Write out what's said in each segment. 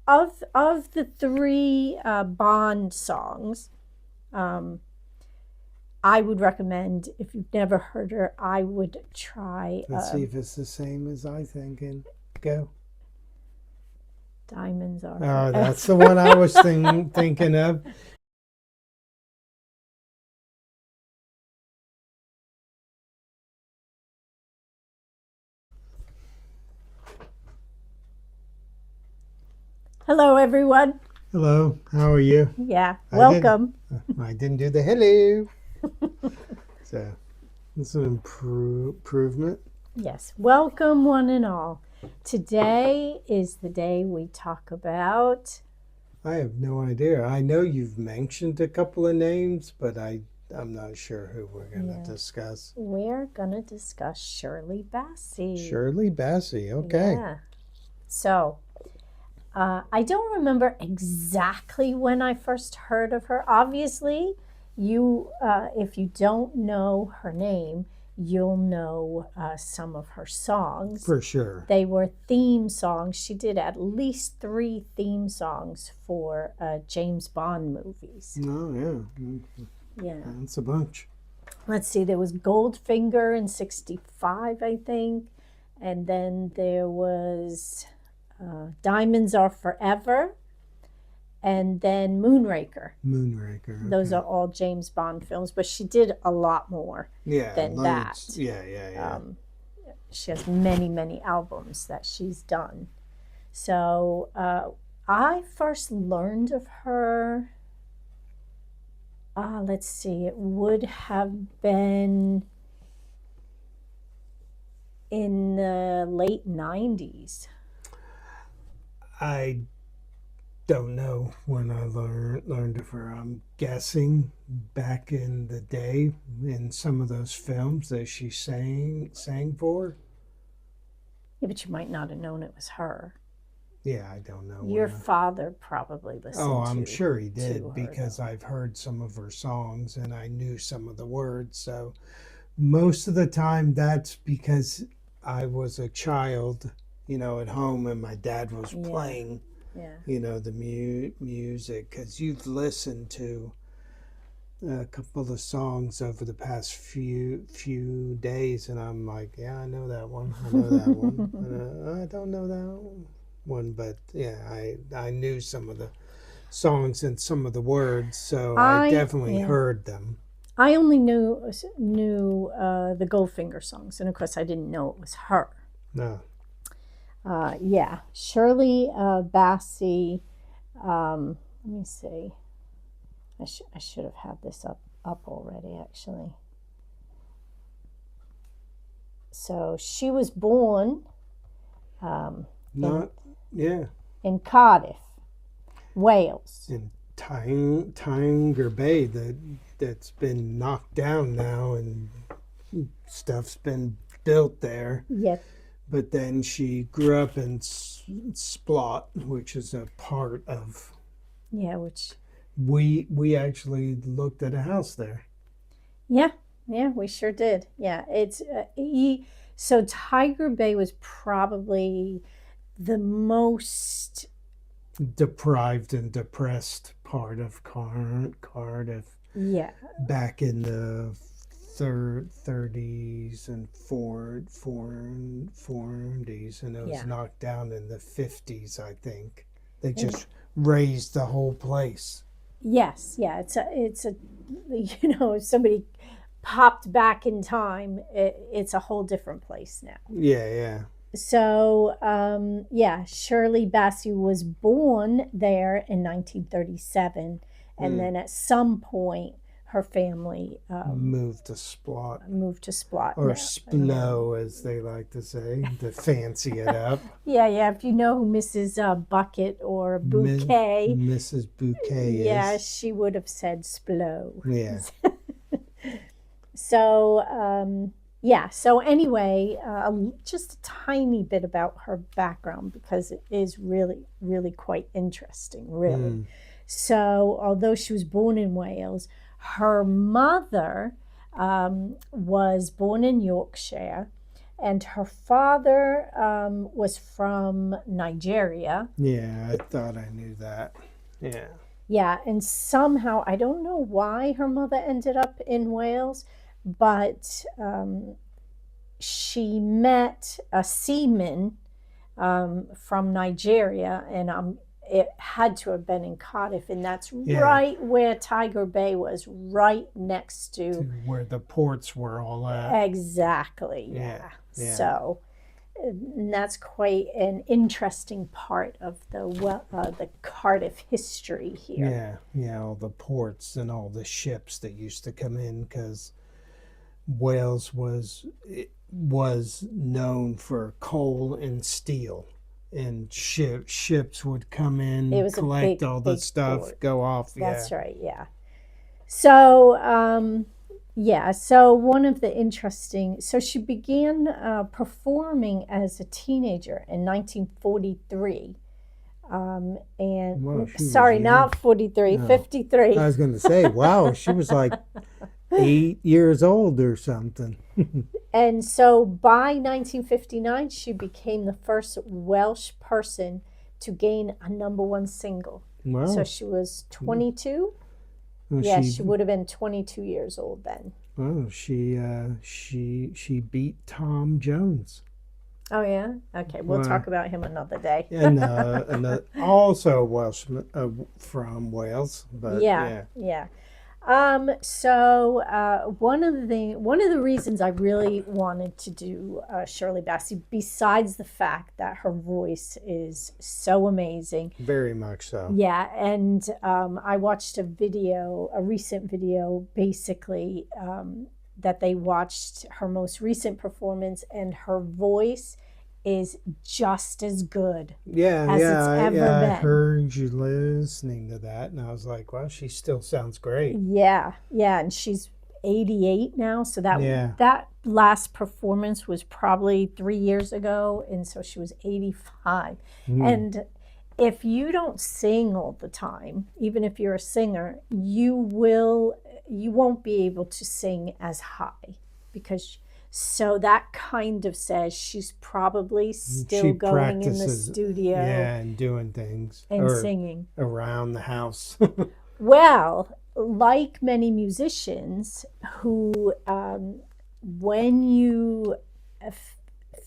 of the three Bond songs, I would recommend, if you've never heard her, I would try Let's see if it's the same as I think. And go. Diamonds Are Oh, Forever. that's the one I was thinking of. Hello, everyone. Hello, how are you? Yeah, I welcome. I didn't do the hello. So, it's an improvement. Yes, welcome one and all. Today is the day we talk about. I have no idea. I know you've mentioned a couple of names, but I'm not sure who we're going to discuss. We're going to discuss Shirley Bassey. Shirley Bassey, okay. Yeah. So, I don't remember exactly when I first heard of her. Obviously, if you don't know her name, you'll know some of her songs. For sure. They were theme songs. She did at least 3 theme songs for James Bond movies. Oh, yeah. Yeah. That's a bunch. Let's see, there was Goldfinger in 65, I think. And then there was Diamonds Are Forever. And then Moonraker. Moonraker. Okay. Those are all James Bond films, but she did a lot more than that. Yeah. She has many, many albums that she's done. So I first learned of her, let's see, it would have been in the late 90s. I don't know when I learned of her. I'm guessing back in the day in some of those films that she sang for. Yeah, but you might not have known it was her. Yeah, I don't know. Your father probably listened to. Oh, I'm sure he did her, because though. I've heard some of her songs and I knew some of the words. So most of the time that's because I was a child, at home and my dad was playing, the music. Because you've listened to a couple of songs over the past few days and I'm like, yeah, I know that one. I know that one. I don't know that one, but yeah, I knew some of the songs and some of the words, so I definitely heard them. I only knew the Goldfinger songs, and of course I didn't know it was her. No. Shirley Bassey. Let me see. I should have had this up already, actually. So she was born in Cardiff, Wales. In Tynger Bay, that's been knocked down now and stuff's been built there. Yes. But then she grew up in Splot, which is a part of. Yeah, which. We actually looked at a house there. Yeah, we sure did. Yeah, it's so Tiger Bay was probably the most deprived and depressed part of Cardiff. Yeah. Back in the 30s and 40s, and it was knocked down in the 50s, I think. They just raised the whole place. Yes, yeah, it's a if somebody popped back in time, it's a whole different place now. Yeah. So, Shirley Bassey was born there in 1937, and then at some point her family moved to Splot. Or Splo, as they like to say, to fancy it up. Yeah, if you know who Mrs. Bucket or Bouquet. Mrs. Bouquet is. Yeah, she would have said Splo. Yeah. So, so anyway, just a tiny bit about her background because it is really, really quite interesting, really. So, although she was born in Wales, her mother was born in Yorkshire, And her father was from Nigeria. Yeah, I thought I knew that. Yeah. Yeah, and somehow, I don't know why her mother ended up in Wales, but she met a seaman from Nigeria, and it had to have been in Cardiff, and that's Yeah. right where Tiger Bay was, right next To to. where the ports were all at. Exactly, Yeah. Yeah. So, and that's quite an interesting part of the Cardiff history here. Yeah, all the ports and all the ships that used to come in, because Wales was known for coal and steel, and ships would come It in, was a collect big, all the big stuff, port. go off. That's right, yeah. So, so one of the interesting, so she began performing as a teenager in 1943. And Well, she was sorry, young. not 43, No. 53. I was going to say, wow, she was like 8 years old or something. And so by 1959, she became the first Welsh person to gain a '1 single. Wow. So she was 22. Well, Yeah, she would have been 22 years old then. Oh, she beat Tom Jones. Oh yeah. Okay, we'll talk about him another day. And also Welshman from Wales, but yeah. So one of the reasons I really wanted to do Shirley Bassey, besides the fact that her voice is so amazing, very much so. Yeah, and I watched a recent video, basically that they watched her most recent performance, and her voice is just as good as it's ever been. I heard you listening to that, and I was like, well, she still sounds great. Yeah, and she's 88 now, so that last performance was probably 3 years ago, and so she was 85. And if you don't sing all the time, even if you're a singer, you won't be able to sing as high, because so that kind of says she's probably still going in the studio. Yeah, and doing things. And singing. Around the house. Well, like many musicians who, when you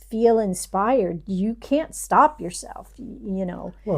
feel inspired, you can't stop yourself, you know. Well,